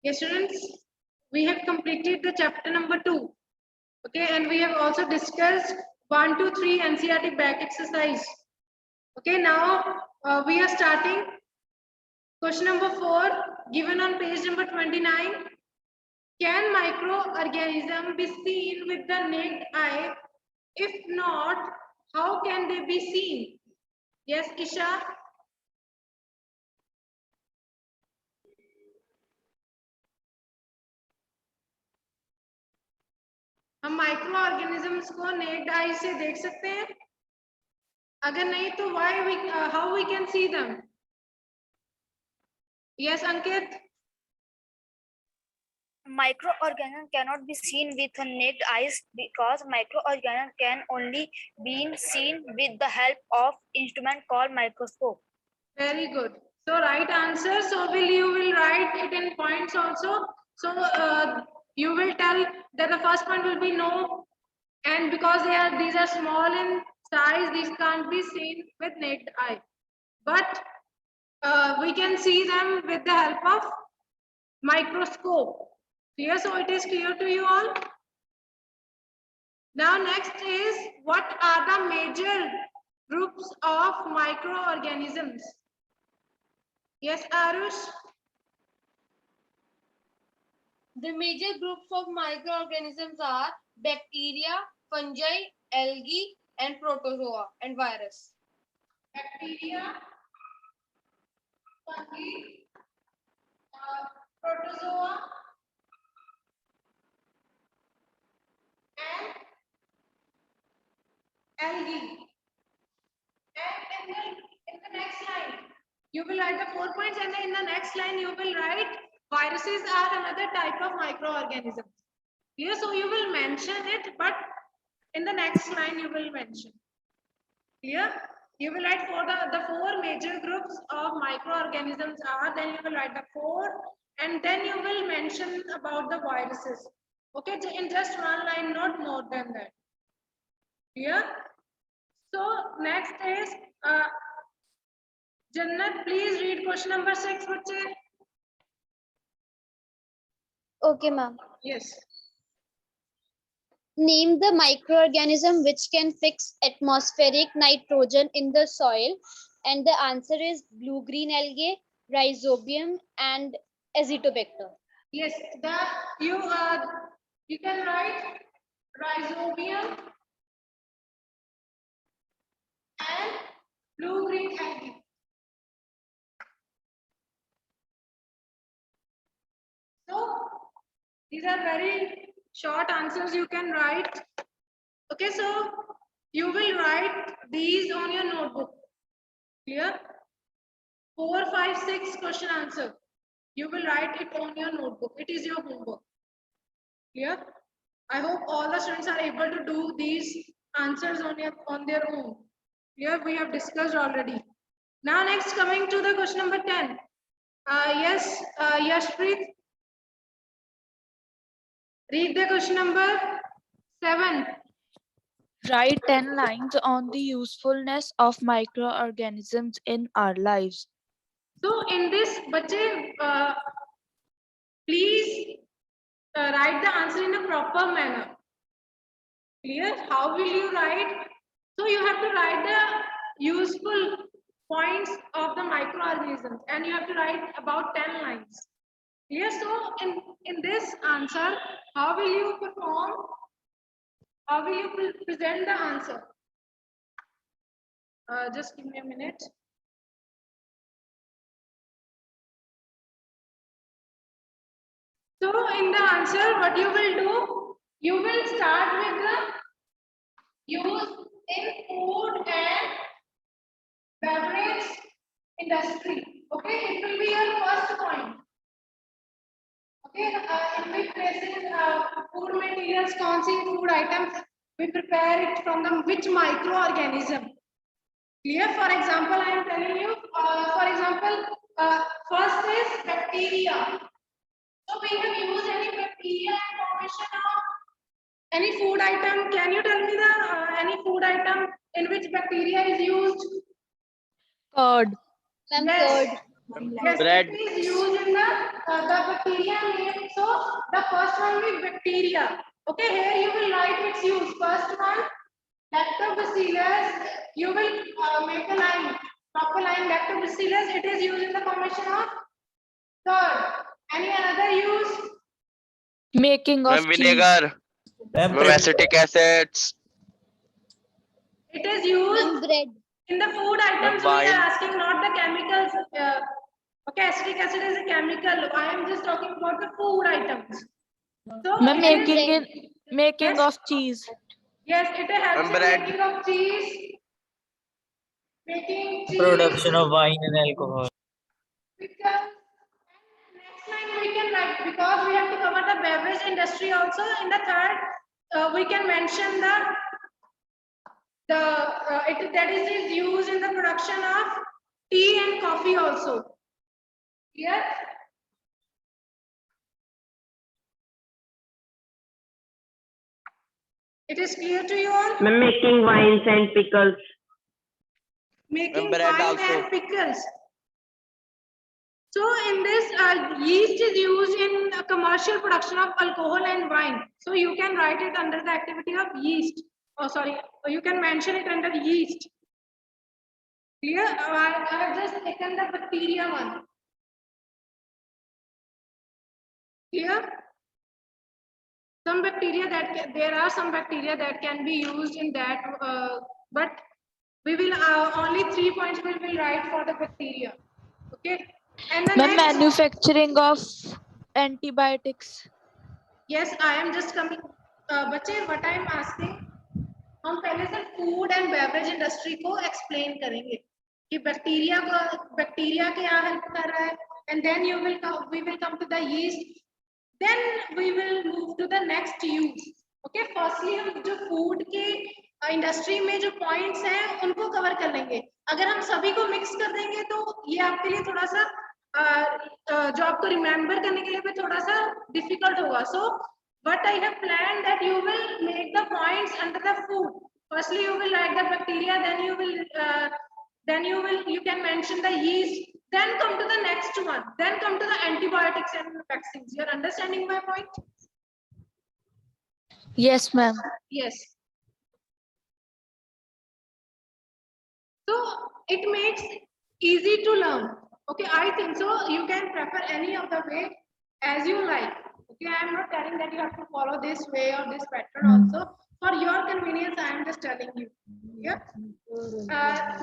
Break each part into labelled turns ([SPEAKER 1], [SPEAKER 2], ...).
[SPEAKER 1] Yes, students, we have completed the chapter number 2. Okay, and we have also discussed 1, 2, 3 NCERT back exercise. Okay, now we are starting question number 4, given on page number 29. Can microorganisms be seen with the naked eye? If not, how can they be seen? Yes, Isha. हम micro organisms को necked आई से देख सकते हैं? अगर नहीं तो how we can see them? Yes, Ankit.
[SPEAKER 2] Microorganisms cannot be seen with naked eyes because microorganisms can only be seen with the help of instrument called microscope.
[SPEAKER 1] Very good. So right answer. So you will write it in points also. So you will tell that the first point will be no, and because these are small in size, these can't be seen with naked eye. But we can see them with the help of microscope. Clear? So it is clear to you all. Now next is, what are the major groups of microorganisms? Yes, Arush.
[SPEAKER 3] The major groups of microorganisms are bacteria, fungi, algae, and protozoa and virus.
[SPEAKER 1] Bacteria, fungi, protozoa, and algae. And in the next line, you will write the 4 points, and in the next line you will write viruses are another type of microorganisms. Here, so you will mention it, but in the next line you will mention. Clear? You will write for the 4 major groups of microorganisms are, then you will write the 4, and then you will mention about the viruses. Okay, in just one line, not more than that. Clear? So next is Jannat, please read question number 6, bache.
[SPEAKER 4] Okay, ma'am.
[SPEAKER 1] Yes.
[SPEAKER 4] Name the microorganism which can fix atmospheric nitrogen in the soil, and the answer is blue-green algae, rhizobium, and azotobacter.
[SPEAKER 1] Yes, you can write rhizobium and blue-green algae. So these are very short answers you can write. Okay, so you will write these on your notebook. Clear? 4, 5, 6 question answer. You will write it on your notebook. It is your homework. Clear? I hope all the students are able to do these answers on their own. Here we have discussed already. Now next, coming to the question number 10. Yes, Yashpreet. Read the question number 7.
[SPEAKER 5] Write 10 lines on the usefulness of microorganisms in our lives.
[SPEAKER 1] So in this, bache, please write the answer in a proper manner. Clear? How will you write? So you have to write the useful points of the microorganisms, and you have to write about 10 lines. Clear? So in this answer, how will you perform? How will you present the answer? Just give me a minute. So in the answer, what you will do? You will start with the use in food and beverage industry. Okay, it will be your first point. Okay, in which places food materials, कौन सी food items we prepare it from which microorganism? Clear? For example, I am telling you. For example, first is bacteria. So we have used any bacteria in formation of any food item. Can you tell me the any food item in which bacteria is used?
[SPEAKER 5] Curd.
[SPEAKER 4] Ma'am,
[SPEAKER 1] Yes.
[SPEAKER 4] curd.
[SPEAKER 1] Yes,
[SPEAKER 6] Bread.
[SPEAKER 1] it is used in the bacteria name. So the first one will be bacteria. Okay, here you will write its use. First one, lactobacillus. You will make a line, proper line. Lactobacillus. It is used in the formation of curd. Any another use?
[SPEAKER 5] Making of
[SPEAKER 6] Ma'am,
[SPEAKER 5] cheese.
[SPEAKER 6] vinegar.
[SPEAKER 7] Ma'am,
[SPEAKER 6] Ma'am, acetic acids.
[SPEAKER 1] It is used
[SPEAKER 4] Ma'am, bread.
[SPEAKER 1] in the food items. We
[SPEAKER 6] wine.
[SPEAKER 1] are asking not the chemicals. Okay, acetic acid is a chemical. I am just talking about the food items. So
[SPEAKER 5] Ma'am,
[SPEAKER 1] it is-
[SPEAKER 5] making
[SPEAKER 1] Yes.
[SPEAKER 5] of cheese.
[SPEAKER 1] Yes, it helps in
[SPEAKER 6] bread.
[SPEAKER 1] making of cheese. Making cheese.
[SPEAKER 7] production of wine and alcohol.
[SPEAKER 1] Because next line we can write, because we have to cover the beverage industry also. In the third, we can mention that is used in the production of tea and coffee also. Yes. It is clear to you all?
[SPEAKER 8] Ma'am, making wines and pickles.
[SPEAKER 1] Making
[SPEAKER 6] bread
[SPEAKER 1] wine
[SPEAKER 6] also.
[SPEAKER 1] and pickles. So in this, yeast is used in commercial production of alcohol and wine. So you can write it under the activity of yeast. Oh, sorry, you can mention it under yeast. Clear? I have just taken the bacteria one. Clear? Some bacteria there are some bacteria that can be used in that, but we will only 3 points we will write for the bacteria. Okay. And the
[SPEAKER 5] Ma'am,
[SPEAKER 1] next,
[SPEAKER 5] manufacturing of antibiotics.
[SPEAKER 1] yes, I am just coming. बच्चे, what I am asking, हम पहले से food and beverage industry को explain करेंगे कि bacteria क्या help कर रहा है, and then we will come to the yeast, then we will move to the next use. Okay, firstly हम जो फूड के इंडस्ट्री में जो पॉइंट्स हैं उनको कवर कर लेंगे. अगर हम सभी को मिक्स कर देंगे तो ये आपके लिए थोड़ा सा जो आपको रिमेम्बर करने के लिए भी थोड़ा सा डिफिकल्ट होगा. सो what I have planned that you will make the points under the food. Firstly, you will write the bacteria, then you can mention the yeast, then come to the next one, then come to the antibiotics and vaccines. You are understanding my point?
[SPEAKER 5] Yes, ma'am.
[SPEAKER 1] Yes. So it makes easy to learn. Okay, I think so. You can prefer any of the way as you like. Okay, I am not telling that you have to follow this way or this pattern also. For your convenience, I am just telling you. Yeah.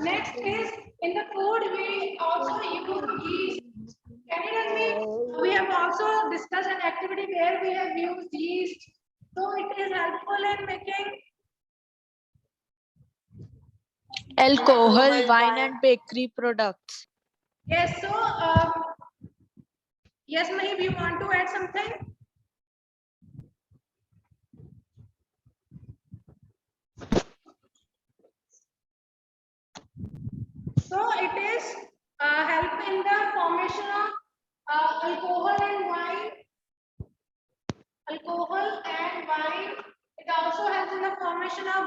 [SPEAKER 1] Next is, in the food we also use yeast. Can you tell me? We have also discussed an activity where we have used yeast. So it is helpful in making
[SPEAKER 5] Alcohol, wine, and bakery products.
[SPEAKER 1] yes. So yes, Mahib, you want to add something? So it is help in the formation of alcohol and wine. Alcohol and wine. It also helps in the formation of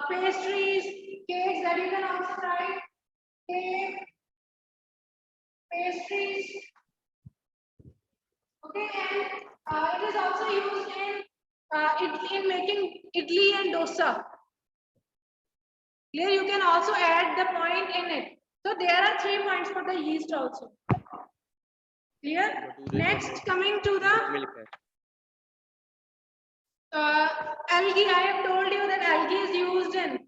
[SPEAKER 1] pastries, cakes that you can also write. Cake, pastries. Okay, and it is also used in making idli and dosa. Here you can also add the point in it. So there are 3 points for the yeast also. Clear? Next, coming to the algae. I have told you that algae is used in.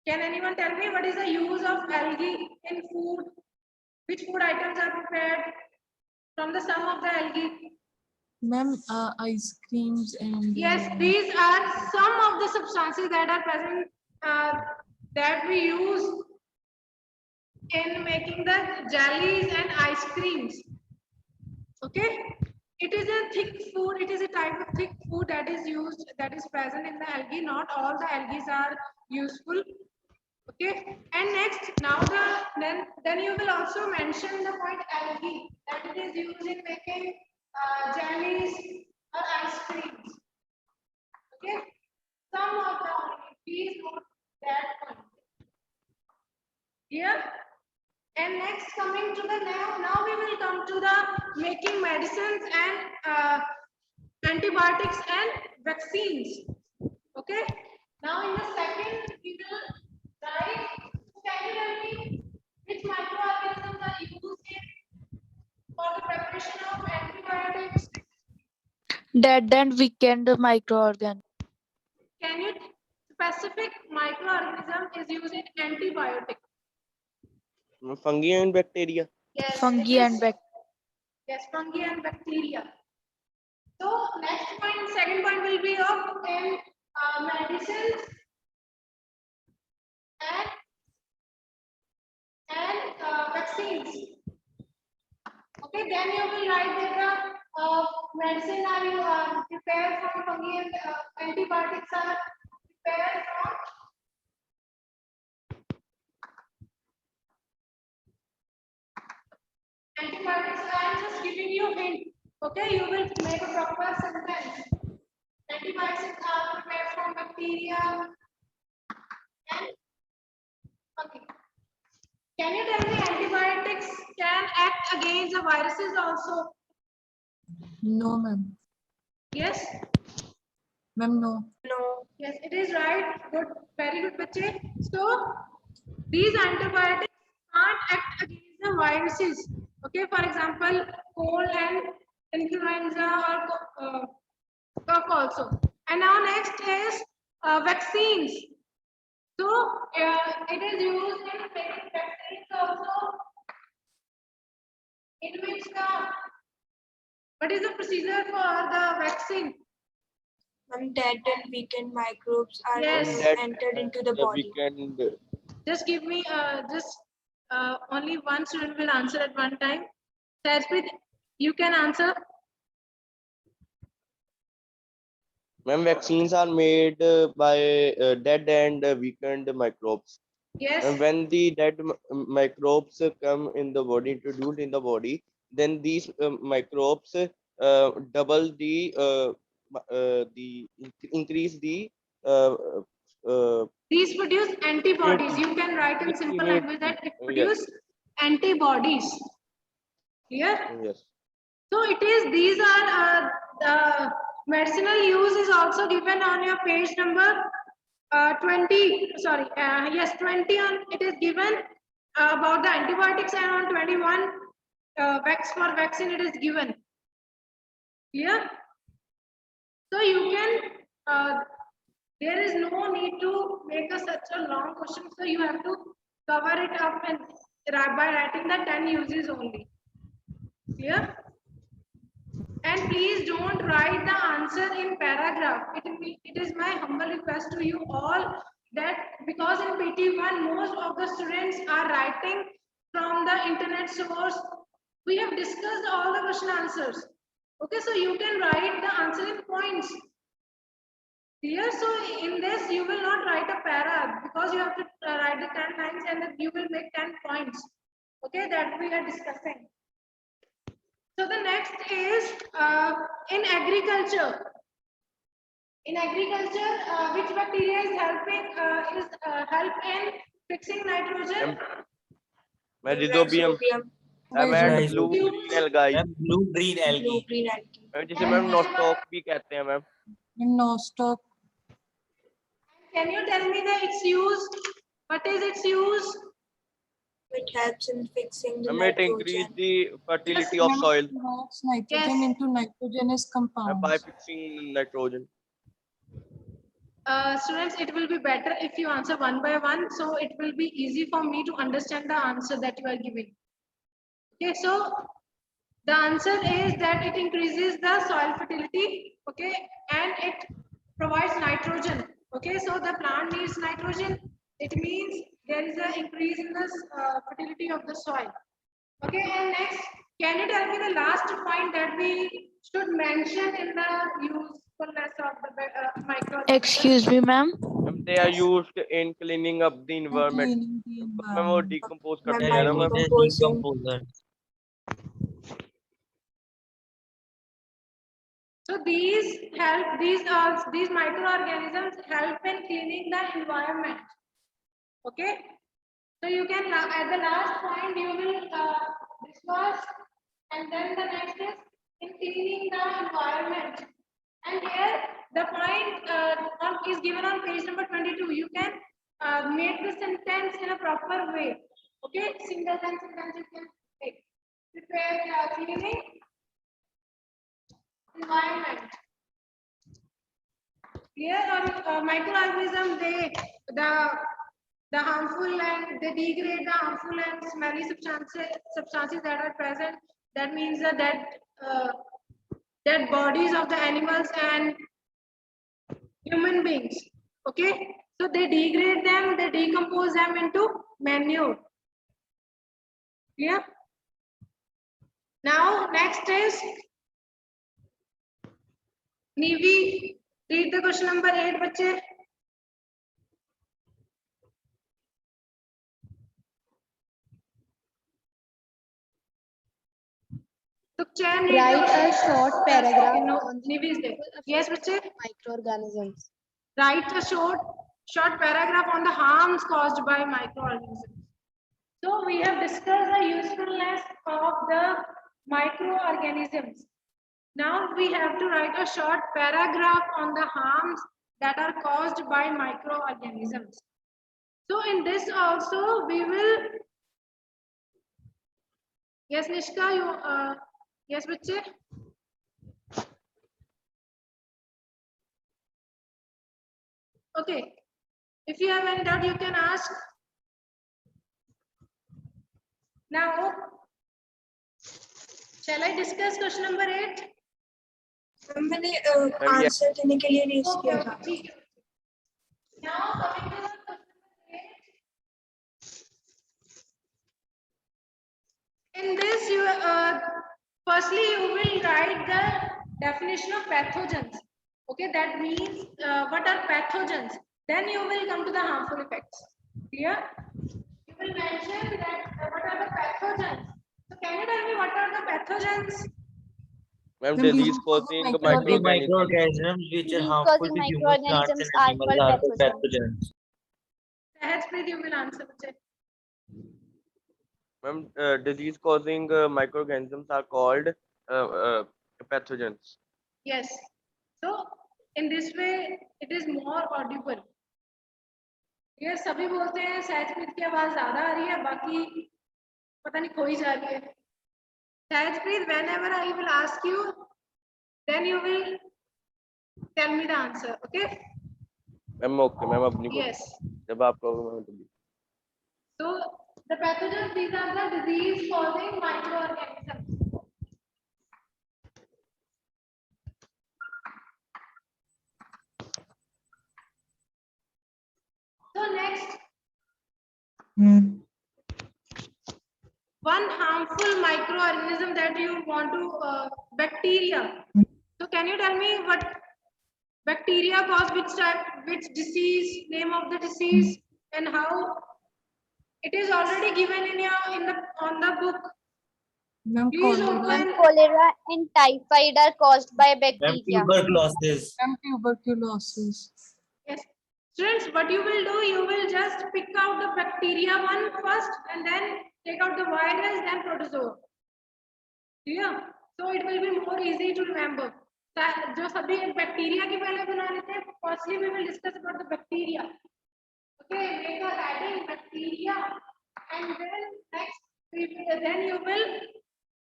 [SPEAKER 1] Can anyone tell me what is the use of algae in food? Which food items are prepared from the sum of the algae?
[SPEAKER 9] Ma'am, ice creams and
[SPEAKER 1] Yes, these are some of the substances that are present that we use in making the jellies and ice creams. Okay, it is a thick food. It is a type of thick food that is used, that is present in the algae. Not all the algae are useful. Okay, and next, now then you will also mention the point algae, that it is used in making jellies or ice creams. Okay, some of the please note that point. Here, And next, coming to the now we will come to the making medicines and antibiotics and vaccines. Okay. Now in the second, we will write. Can you tell me which microorganisms are used for the preparation of antibiotics?
[SPEAKER 5] Dead and weakened microorganisms.
[SPEAKER 1] Can you specific microorganism is used in antibiotic?
[SPEAKER 6] Fungi and bacteria.
[SPEAKER 1] Yes.
[SPEAKER 5] Fungi
[SPEAKER 1] it
[SPEAKER 5] and
[SPEAKER 1] is-
[SPEAKER 5] bacteria.
[SPEAKER 1] Yes, fungi and bacteria. So next point, second point will be of medicines and vaccines. Okay, then you will write that the medicine are you prepared from fungi and antibiotics are prepared from antibiotics. I am just giving you hint. Okay, you will make a proper sentence. Antibiotics are prepared from bacteria and fungi. Can you tell me antibiotics can act against the viruses also?
[SPEAKER 9] No, ma'am.
[SPEAKER 1] Yes.
[SPEAKER 9] Ma'am, no.
[SPEAKER 1] Yes, it is right. Good, very good, bache. So these antibiotics can't act against the viruses. Okay, for example, cold and influenza or cough also. And now next is vaccines. So it is used in making vaccines also. In which what is the procedure for the vaccine?
[SPEAKER 10] Dead and weakened microbes are
[SPEAKER 1] Yes.
[SPEAKER 10] entered into the body.
[SPEAKER 6] Weekend.
[SPEAKER 1] Just give me only one student will answer at one time. Sarpreet, you can answer.
[SPEAKER 6] Ma'am, vaccines are made by dead and weakened microbes.
[SPEAKER 1] Yes.
[SPEAKER 6] And when the dead microbes come in the body, introduced in the body, then these microbes double increase the
[SPEAKER 1] These produce antibodies. You can write in simple language that it produce antibodies. Clear?
[SPEAKER 6] yes.
[SPEAKER 1] So it is, these are the medicinal use is also given on your page number 20, sorry, yes, 20 on, it is given about the antibiotics, and on 21, for vaccine it is given. Clear? So you can, there is no need to make such a long question, so you have to cover it up and by writing the 10 uses only. Clear? And please don't write the answer in paragraph. It is my humble request to you all that because in PT1 most of the students are writing from the internet source. We have discussed all the question answers. Okay, so you can write the answer in points. Clear? So in this you will not write a para because you have to write the 10 lines and then you will make 10 points. Okay, that we are discussing. So the next is in agriculture. In agriculture, which bacteria is helping help in fixing nitrogen?
[SPEAKER 6] Rhizobium.
[SPEAKER 10] Rhizobium.
[SPEAKER 6] And blue green algae.
[SPEAKER 7] Ma'am blue green
[SPEAKER 10] Blue
[SPEAKER 7] algae
[SPEAKER 10] green algae.
[SPEAKER 6] जिसे ma'am Nostoc भी कहते हैं ma'am.
[SPEAKER 9] No, stop.
[SPEAKER 1] Can you tell me the its use? What is its use?
[SPEAKER 10] It helps in fixing the
[SPEAKER 6] Ma'am, it increase
[SPEAKER 10] nitrogen.
[SPEAKER 6] the fertility of soil
[SPEAKER 9] Converts nitrogen
[SPEAKER 1] Yes.
[SPEAKER 9] into nitrogenous
[SPEAKER 6] by
[SPEAKER 9] compounds.
[SPEAKER 6] fixing nitrogen.
[SPEAKER 1] Students, it will be better if you answer one by one, so it will be easy for me to understand the answer that you are giving. Okay, so the answer is that it increases the soil fertility, okay, and it provides nitrogen. Okay, so the plant needs nitrogen. It means there is an increase in the fertility of the soil. Okay, and next, can you tell me the last point that we should mention in the usefulness of the micro?
[SPEAKER 5] Excuse me, ma'am.
[SPEAKER 6] They are used in cleaning up the environment.
[SPEAKER 9] Cleaning the
[SPEAKER 6] ma'am वो
[SPEAKER 9] environment.
[SPEAKER 6] decompose
[SPEAKER 10] Ma'am,
[SPEAKER 6] करते हैं ना ma'am.
[SPEAKER 10] decomposing.
[SPEAKER 1] So these microorganisms help in cleaning the environment. Okay. So you can at the last point you will discuss, and then the next is in cleaning the environment. And here the point is given on page number 22. You can make the sentence in a proper way. Okay, single sentence you can take. Prepare cleaning environment. Here on microorganisms, the harmful and they degrade the harmful and smelly substances that are present. That means the dead bodies of the animals and human beings. Okay, so they degrade them, they decompose them into manure. Yeah. Now next is Nivi. Read the question number 8, बच्चे.
[SPEAKER 4] Write a short paragraph on
[SPEAKER 1] Yes, बच्चे.
[SPEAKER 4] microorganisms.
[SPEAKER 1] Write a short paragraph on the harms caused by microorganisms. So we have discussed the usefulness of the microorganisms. Now we have to write a short paragraph on the harms that are caused by microorganisms. So in this also we will. Yes, Nishka, you yes, bachche. Okay. If you have any doubt, you can ask. Now, shall I discuss question number 8?
[SPEAKER 10] मैंने answer देने के लिए race किया था.
[SPEAKER 1] Now coming to the question number 8. In this, you firstly you will write the definition of pathogens. Okay, that means what are pathogens? Then you will come to the harmful effects. Clear? You will mention that what are the pathogens. So can you tell me what are the pathogens?
[SPEAKER 6] Ma'am,
[SPEAKER 9] Then
[SPEAKER 6] disease
[SPEAKER 9] these are the
[SPEAKER 6] causing
[SPEAKER 9] microorganisms.
[SPEAKER 6] microorganisms.
[SPEAKER 7] Microorganisms which are
[SPEAKER 4] Disease
[SPEAKER 7] harmful
[SPEAKER 4] causing
[SPEAKER 7] to humans, plants,
[SPEAKER 4] microorganisms
[SPEAKER 7] and
[SPEAKER 4] are
[SPEAKER 7] animals
[SPEAKER 4] called
[SPEAKER 7] are called
[SPEAKER 4] pathogens.
[SPEAKER 7] pathogens.
[SPEAKER 1] Sahajpreet, you will answer. Bachche.
[SPEAKER 6] Ma'am, disease causing microorganisms are called pathogens.
[SPEAKER 1] Yes. So in this way, it is more audible. ये सभी बोलते हैं सहजप्रीत की आवाज ज्यादा आ रही है, बाकी पता नहीं खोई जा रही है. Sajpreet, whenever I will ask you, then you will tell me the answer. Okay?
[SPEAKER 6] Ma'am, okay, ma'am, अपनी को.
[SPEAKER 1] Yes.
[SPEAKER 6] जब आप कहोगे मैम तभी.
[SPEAKER 1] So the pathogens, these are the disease causing microorganisms. So next, one harmful microorganism that you want to bacteria. So can you tell me what bacteria cause which type, which disease, name of the disease, and how? It is already given in on the book.
[SPEAKER 9] Ma'am,
[SPEAKER 1] Please
[SPEAKER 9] cholera.
[SPEAKER 1] open.
[SPEAKER 4] Cholera and typhoid are caused by
[SPEAKER 7] Ma'am,
[SPEAKER 4] bacteria.
[SPEAKER 7] tuberculosis.
[SPEAKER 9] Ma'am, tuberculosis.
[SPEAKER 1] Yes. Students, what you will do, you will just pick out the bacteria one first and then take out the virus, then protozoa. Clear? So it will be more easy to remember. जो सभी bacteria की पहले बना लेते हैं. Firstly, we will discuss about the bacteria. Okay, make a heading bacteria, and then next, then you will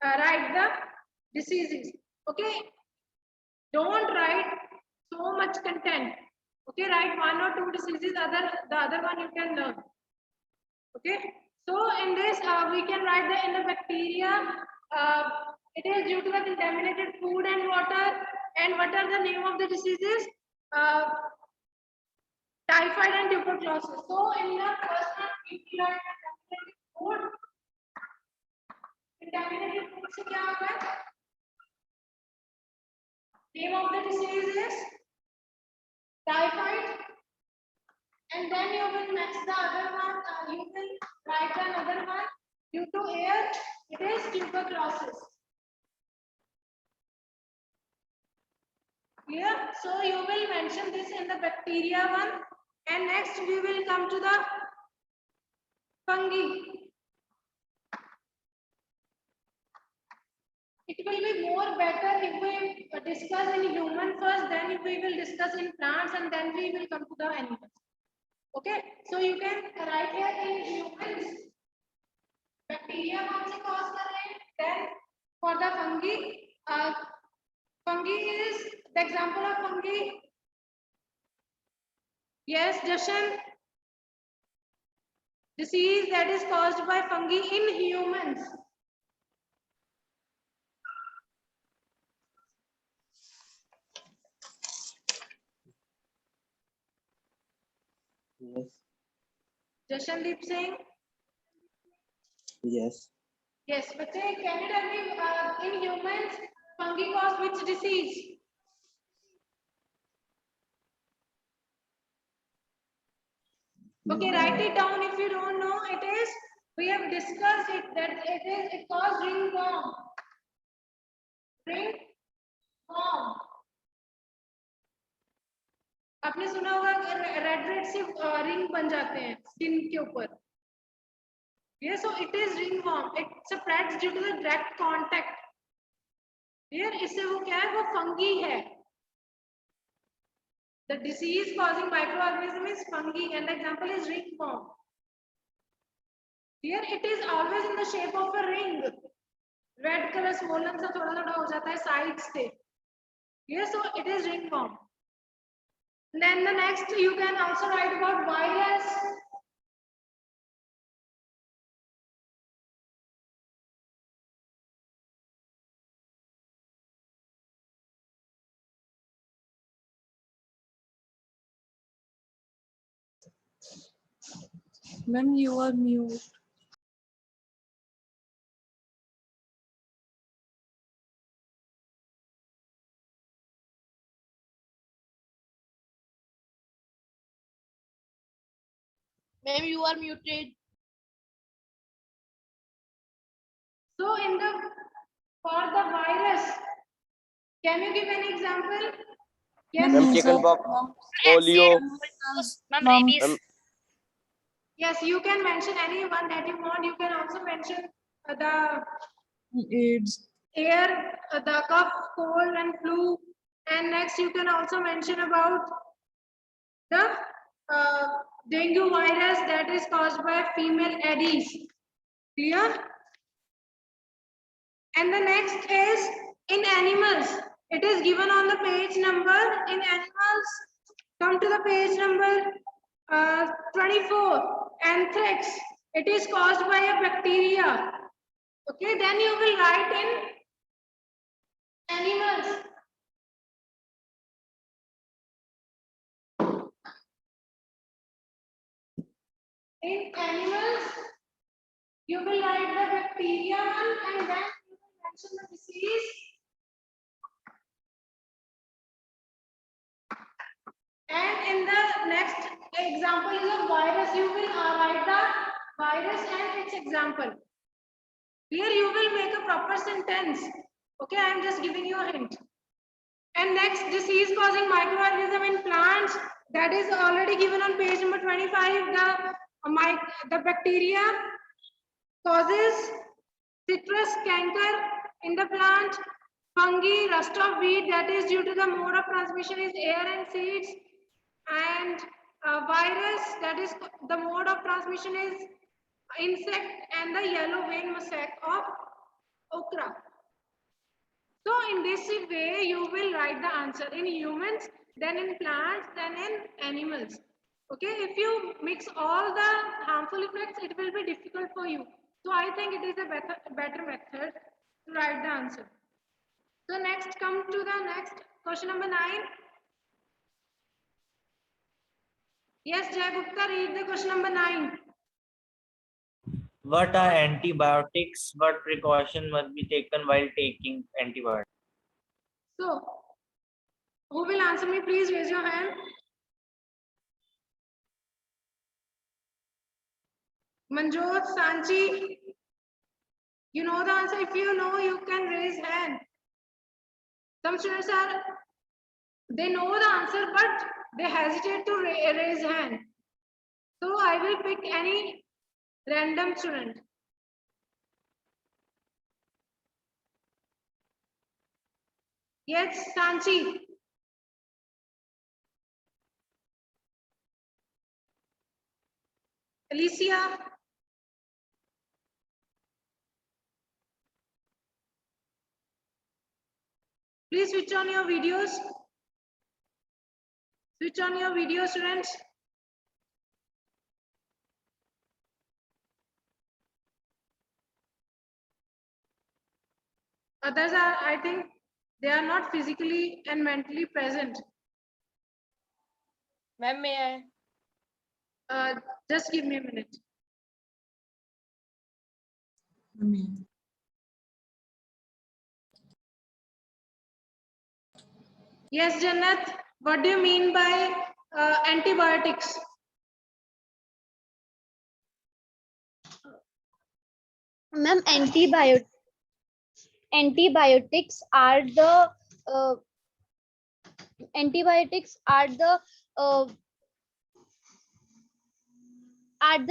[SPEAKER 1] write the diseases. Okay, don't write so much content. Okay, write 1 or 2 diseases. The other one you can learn. Okay, so in this we can write in the bacteria. It is due to the contaminated food and water. And what are the name of the diseases? Typhoid and tuberculosis. So in the first one, if you write contaminated food से क्या होगा? Name of the disease is typhoid, and then you will match the other one. You will write another one. Due to air, it is tuberculosis. Clear? So you will mention this in the bacteria one, and next we will come to the fungi. It will be more better if we discuss in human first, then we will discuss in plants, and then we will come to the animals. Okay, so you can write here in humans, bacteria कौन से cause कर रहे हैं? Then for the fungi, fungi is the example of fungi. Yes, Jashan. Disease that is caused by fungi in humans.
[SPEAKER 6] Yes.
[SPEAKER 1] Jashandeep Singh.
[SPEAKER 6] Yes.
[SPEAKER 1] Yes, but can you tell me in humans fungi cause which disease? Okay, write it down if you don't know. It is, we have discussed it, that it caused ringworm. Ringworm. आपने सुना होगा red से ring बन जाते हैं skin के ऊपर. Yes, so it is ringworm. It spreads due to the direct contact. Here, इससे वो क्या है? वो fungi है. The disease causing microorganism is fungi, and the example is ringworm. Here it is always in the shape of a ring. Red color swollen सा थोड़ा हो जाता है sides से. Yes, so it is ringworm. Then the next you can also write about virus.
[SPEAKER 9] Ma'am, you are mute.
[SPEAKER 3] Ma'am, you are muted.
[SPEAKER 1] So in the for the virus, can you give an example? Yes.
[SPEAKER 6] Ma'am, chickenpox, polio.
[SPEAKER 2] Ma'am,
[SPEAKER 9] Ma'am.
[SPEAKER 2] rabies.
[SPEAKER 1] Yes, you can mention any one that you want. You can also mention the
[SPEAKER 9] AIDS.
[SPEAKER 1] air, the cough, cold, and flu. And next, you can also mention about the dengue virus that is caused by female Aedes. Clear? And the next is in animals. It is given on the page number. In animals, come to the page number 24. Anthrax. It is caused by a bacteria. Okay, then you will write in animals. In animals, you will write the bacteria one, and then you will mention the disease. And in the next example is a virus. You will write the virus and its example. Here you will make a proper sentence. Okay, I am just giving you a hint. And next, disease causing microorganism in plants, that is already given on page number 25. The bacteria causes citrus canker in the plant. Fungi, rust of wheat, that is due to the mode of transmission is air and seeds. And virus, that is the mode of transmission is insect, and the yellow vein mosaic of okra. So in this way, you will write the answer in humans, then in plants, then in animals. Okay, if you mix all the harmful effects, it will be difficult for you. So I think it is a better method to write the answer. So next, come to the next question number 9. Yes, Jay Gupta, read the question number 9.
[SPEAKER 7] What are antibiotics? What precaution must be taken while taking antibiotics?
[SPEAKER 1] So, who will answer me? Please raise your hand. Manjot, Sanchi, you know the answer. If you know, you can raise hand. Some students they know the answer, but they hesitate to raise hand. So I will pick any Random student. Yes, Sanchi. Alicia. Please switch on your videos. Switch on your video, students. Others are, I think, they are not physically and mentally present.
[SPEAKER 3] Ma'am, may I?
[SPEAKER 1] Just give me a minute. Yes, Jannat, what do you mean by antibiotics?
[SPEAKER 4] Ma'am, antibiotics are the uh,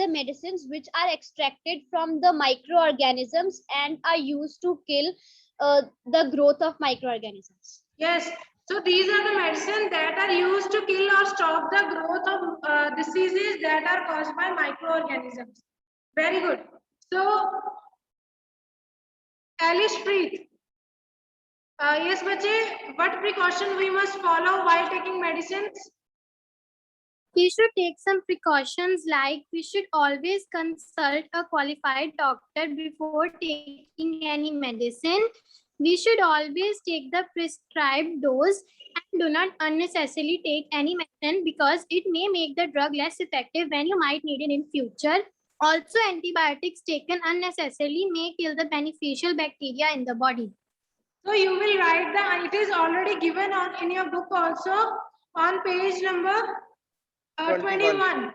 [SPEAKER 4] medicines which are extracted from the microorganisms and are used to kill the growth of microorganisms.
[SPEAKER 1] Yes, so these are the medicines that are used to kill or stop the growth of diseases that are caused by microorganisms. Very good. So, Alice Preet. Yes, bache, what precaution we must follow while taking medicines?
[SPEAKER 11] We should take some precautions like we should always consult a qualified doctor before taking any medicine. We should always take the prescribed dose and do not unnecessarily take any medicine because it may make the drug less effective when you might need it in future. Also, antibiotics taken unnecessarily may kill the beneficial bacteria in the body.
[SPEAKER 1] So you will write it is already given in your book also on page number 21.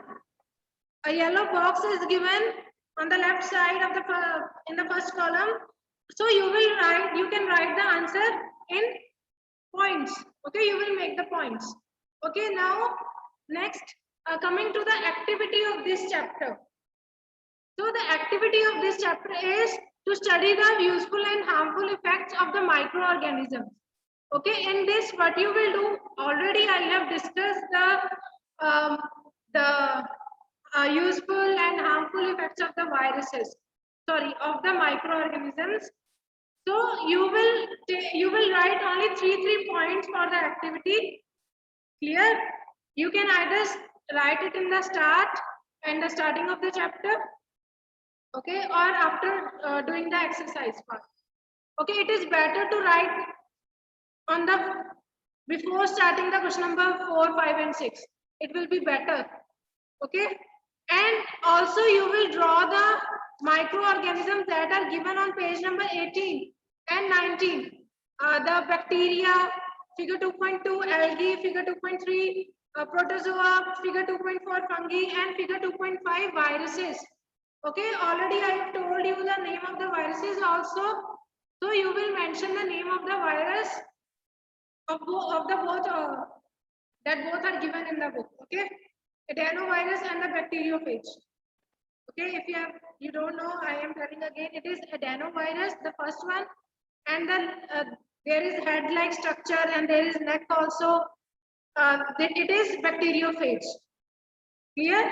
[SPEAKER 1] A yellow box is given on the left side of in the first column. So you can write the answer in points. Okay, you will make the points. Okay, now next coming to the activity of this chapter. So the activity of this chapter is to study the useful and harmful effects of the microorganisms. Okay, in this what you will do, already I have discussed the useful and harmful effects of the viruses, of the microorganisms. So you will write only three points for the activity. Clear? You can either write it in the start and the starting of the chapter, okay, or after doing the exercise part. Okay, it is better to write on the before starting the question number 4, 5, and 6. It will be better. Okay, and also you will draw the microorganisms that are given on page number 18 and 19. The bacteria, figure 2.2, algae, figure 2.3, protozoa, figure 2.4, fungi, and figure 2.5, viruses. Okay, already I have told you the name of the viruses also. So you will mention the name of the virus of both that both are given in the book. Okay, adenovirus and the bacteriophage. Okay, if you don't know, I am telling again. It is adenovirus, the first one, and then there is head-like structure and there is neck also. It is bacteriophage. Clear?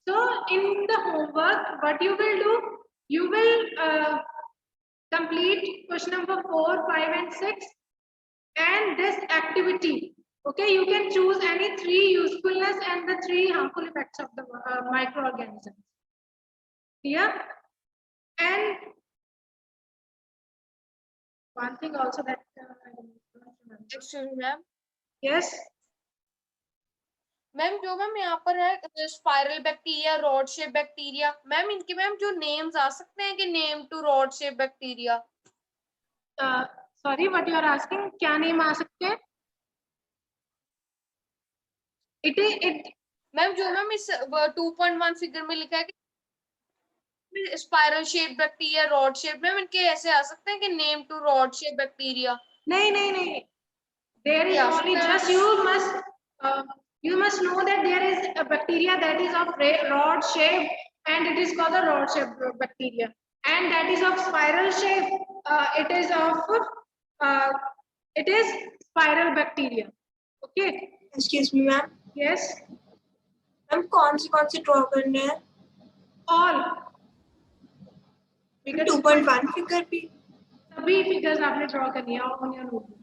[SPEAKER 1] So in the homework, what you will do, you will complete question number 4, 5, and 6, and this activity. Okay, you can choose any 3 usefulness and the 3 harmful effects of the microorganisms. Clear? And one thing also that
[SPEAKER 3] Excuse me, ma'am.
[SPEAKER 1] yes.
[SPEAKER 3] Ma'am जो ma'am यहाँ पर है spiral bacteria, rod shape bacteria, ma'am इनके ma'am जो names आ सकते हैं कि name to rod shape bacteria?
[SPEAKER 1] Sorry, what you are asking, क्या नेम आ सकते हैं? इट
[SPEAKER 3] मैम जो मैम इस 2.1 फिगर में लिखा है कि spiral shape bacteria, rod shape, ma'am इनके ऐसे आ सकते हैं कि name to rod shape bacteria?
[SPEAKER 1] नहीं, there is only just you must know that there is a bacteria that is of rod shape and it is called the rod shaped bacteria, and that is of spiral shape. It is spiral bacteria. Okay.
[SPEAKER 10] Excuse me, ma'am.
[SPEAKER 1] Yes.
[SPEAKER 10] Ma'am कौन से draw करने हैं?
[SPEAKER 1] All. Because
[SPEAKER 10] 2.1 figure भी.
[SPEAKER 1] सभी figures आपने draw करनी है on your notebook.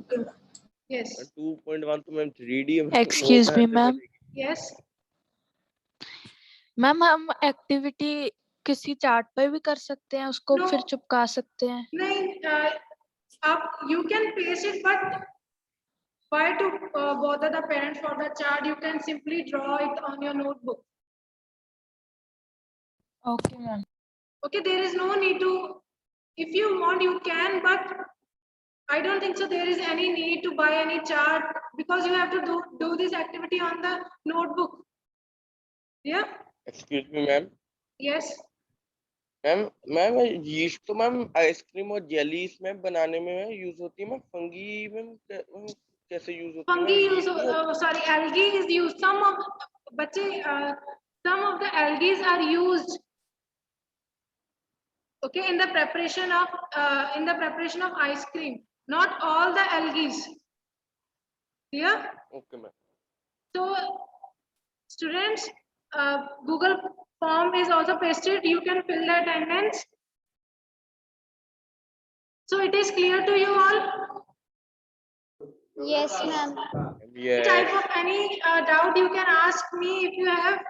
[SPEAKER 10] Okay, ma'am.
[SPEAKER 1] Yes.
[SPEAKER 6] 2.1 तो मैम 3D है.
[SPEAKER 5] Excuse
[SPEAKER 6] वो
[SPEAKER 5] me,
[SPEAKER 6] कैसे
[SPEAKER 5] ma'am.
[SPEAKER 6] बनेगी?
[SPEAKER 1] Yes.
[SPEAKER 5] मैम हम एक्टिविटी किसी चार्ट पे भी कर सकते हैं, उसको
[SPEAKER 1] No.
[SPEAKER 5] फिर चिपका सकते हैं.
[SPEAKER 1] नहीं, आप you can paste it, but why to bother the parents for the chart? You can simply draw it on your notebook.
[SPEAKER 5] Okay, ma'am.
[SPEAKER 1] Okay, there is no need to. If you want, you can, but I don't think so. There is any need to buy any chart because you have to do this activity on the notebook. Yeah.
[SPEAKER 6] Excuse me, ma'am.
[SPEAKER 1] Yes.
[SPEAKER 6] Ma'am yeast तो ma'am ice cream और jellies में बनाने में use होती है. Ma'am fungi ma'am कैसे use होती है?
[SPEAKER 1] Fungi use. Sorry, algae is used. Some of the algae are used. Okay, in the preparation of ice cream. Not all the algae. Yeah.
[SPEAKER 6] Okay, ma'am.
[SPEAKER 1] So, students, Google form is also pasted. You can fill the attendance. So it is clear to you all.
[SPEAKER 4] Yes, ma'am.
[SPEAKER 6] Yes.
[SPEAKER 1] Type of any doubt you can ask me if you have.